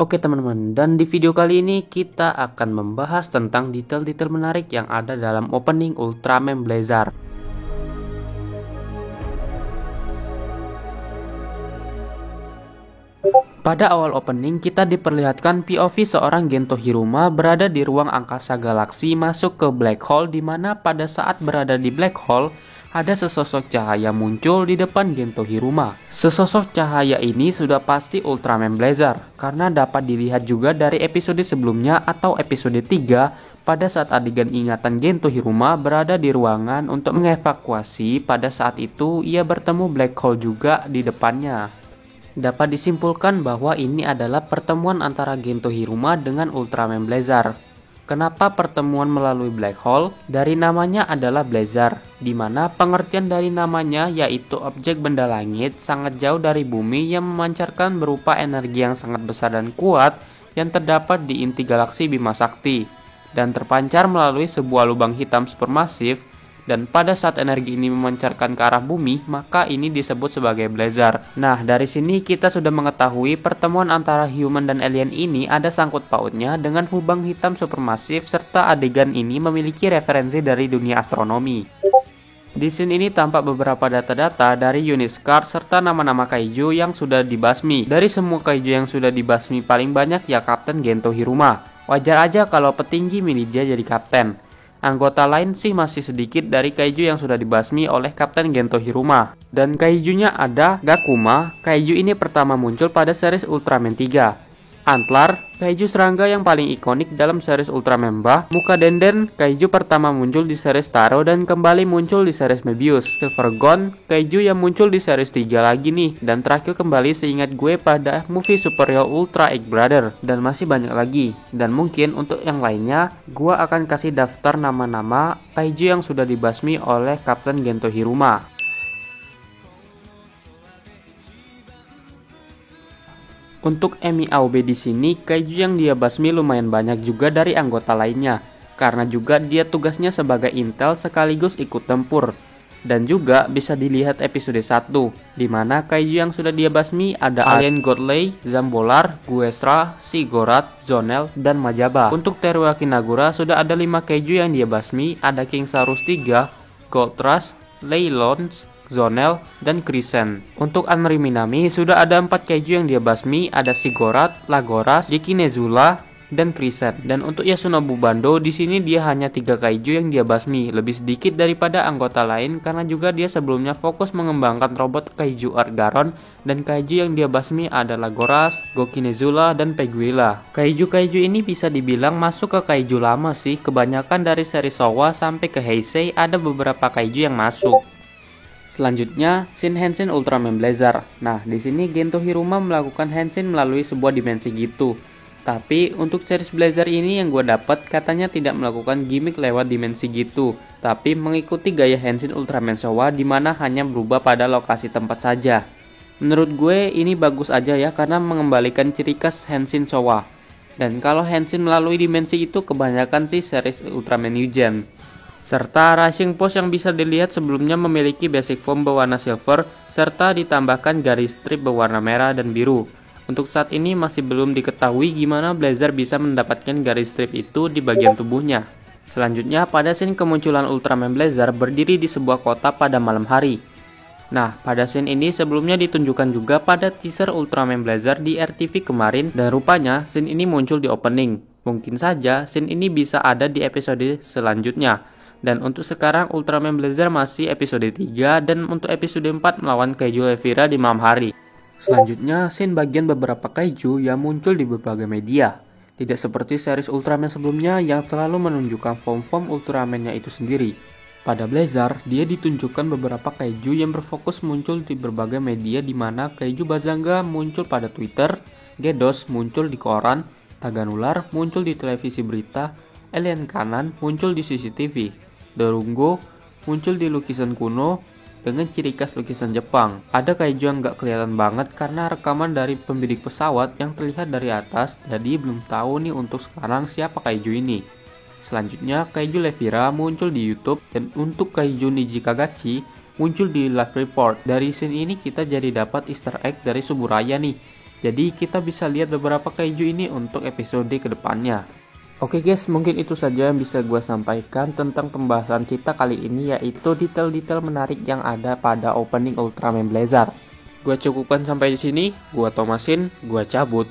Oke teman-teman, dan di video kali ini kita akan membahas tentang detail-detail menarik yang ada dalam opening Ultraman Blazar. Pada awal opening, kita diperlihatkan POV seorang Gento Hiruma berada di ruang angkasa galaksi masuk ke black hole, di mana pada saat berada di black hole, ada sesosok cahaya muncul di depan Gento Hiruma. Sesosok cahaya ini sudah pasti Ultraman Blazar, karena dapat dilihat juga dari episode sebelumnya atau episode 3 pada saat adegan ingatan Gento Hiruma berada di ruangan untuk mengevakuasi. Pada saat itu ia bertemu black hole juga di depannya. Dapat disimpulkan bahwa ini adalah pertemuan antara Gento Hiruma dengan Ultraman Blazar. Kenapa pertemuan melalui black hole? Dari namanya adalah Blazar, di mana pengertian dari namanya yaitu objek benda langit sangat jauh dari bumi yang memancarkan berupa energi yang sangat besar dan kuat yang terdapat di inti galaksi Bima Sakti dan terpancar melalui sebuah lubang hitam supermasif. Dan pada saat energi ini memancarkan ke arah bumi, maka ini disebut sebagai Blazar. Nah, dari sini kita sudah mengetahui pertemuan antara human dan alien ini ada sangkut pautnya dengan lubang hitam supermasif, serta adegan ini memiliki referensi dari dunia astronomi. Di scene ini tampak beberapa data-data dari unit SCAR serta nama-nama kaiju yang sudah dibasmi. Dari semua kaiju yang sudah dibasmi, paling banyak ya Kapten Gento Hiruma. Wajar aja kalau petinggi militer jadi kapten. Anggota lain sih masih sedikit dari kaiju yang sudah dibasmi oleh Kapten Gento Hiruma. Dan kaijunya ada Gakuma. Kaiju ini pertama muncul pada series Ultraman 3. Antlar, kaiju serangga yang paling ikonik dalam series Ultraman Bah. Muka Denden, kaiju pertama muncul di series Taro dan kembali muncul di series Mebius. Silvergon, kaiju yang muncul di series 3 lagi nih. Dan terakhir kembali seingat gue pada movie Superior Ultra Egg Brother. Dan masih banyak lagi. Dan mungkin untuk yang lainnya, gue akan kasih daftar nama-nama kaiju yang sudah dibasmi oleh Kapten Gento Hiruma. Untuk Emi Aobe di sini, kaiju yang dia basmi lumayan banyak juga dari anggota lainnya, karena juga dia tugasnya sebagai intel sekaligus ikut tempur. Dan juga bisa dilihat episode 1, di mana kaiju yang sudah dia basmi ada Alien Godley, Zambolar, Guestra, Siggorat, Zonel, dan Majaba. Untuk Teruaki Nagura sudah ada 5 kaiju yang dia basmi, ada King Saurus 3, Goldrush, Leylons, Zonel, dan Krisen. Untuk Anri Minami sudah ada 4 kaiju yang dia basmi, ada Siggorat, Lagoras, Gekinezula, dan Krisen. Dan untuk Yasunobu Bando di sini dia hanya 3 kaiju yang dia basmi, lebih sedikit daripada anggota lain karena juga dia sebelumnya fokus mengembangkan robot kaiju Argaron, dan kaiju yang dia basmi adalah Goras, Gokinezula, dan Peguila. Kaiju-kaiju ini bisa dibilang masuk ke kaiju lama sih, kebanyakan dari seri Showa sampai ke Heisei ada beberapa kaiju yang masuk. Selanjutnya, scene Henshin Ultraman Blazar. Nah, di sini Gento Hiruma melakukan Henshin melalui sebuah dimensi gitu. Tapi untuk series Blazar ini yang gue dapat katanya tidak melakukan gimmick lewat dimensi gitu, tapi mengikuti gaya Henshin Ultraman Showa di mana hanya berubah pada lokasi tempat saja. Menurut gue ini bagus aja ya karena mengembalikan ciri khas Henshin Showa. Dan kalau Henshin melalui dimensi itu kebanyakan sih series Ultraman New Gen. Serta Rising Post yang bisa dilihat sebelumnya memiliki basic form berwarna silver serta ditambahkan garis strip berwarna merah dan biru. Untuk saat ini masih belum diketahui gimana Blazar bisa mendapatkan garis strip itu di bagian tubuhnya. Selanjutnya pada scene kemunculan Ultraman Blazar berdiri di sebuah kota pada malam hari. Nah, pada scene ini sebelumnya ditunjukkan juga pada teaser Ultraman Blazar di RTV kemarin, dan rupanya scene ini muncul di opening. Mungkin saja scene ini bisa ada di episode selanjutnya. Dan untuk sekarang Ultraman Blazar masih episode 3 dan untuk episode 4 melawan kaiju Levira di malam hari. Selanjutnya scene bagian beberapa kaiju yang muncul di berbagai media. Tidak seperti series Ultraman sebelumnya yang selalu menunjukkan form-form Ultraman-nya itu sendiri. Pada Blazar, dia ditunjukkan beberapa kaiju yang berfokus muncul di berbagai media, di mana kaiju Bazanga muncul pada Twitter, Gedos muncul di koran, Taganular muncul di televisi berita, Alien Kanan muncul di CCTV. Dorungo muncul di lukisan kuno dengan ciri khas lukisan Jepang. Ada kaiju yang gak kelihatan banget karena rekaman dari pembidik pesawat yang terlihat dari atas, jadi belum tahu nih untuk sekarang siapa kaiju ini. Selanjutnya kaiju Levira muncul di YouTube, dan untuk kaiju Niji Kagachi muncul di live report. Dari scene ini kita jadi dapat easter egg dari Suburaya nih. Jadi kita bisa lihat beberapa kaiju ini untuk episode kedepannya. Oke guys, mungkin itu saja yang bisa gue sampaikan tentang pembahasan kita kali ini, yaitu detail-detail menarik yang ada pada opening Ultraman Blazar. Gue cukupkan sampai di sini. Gue Thomasin, gue cabut.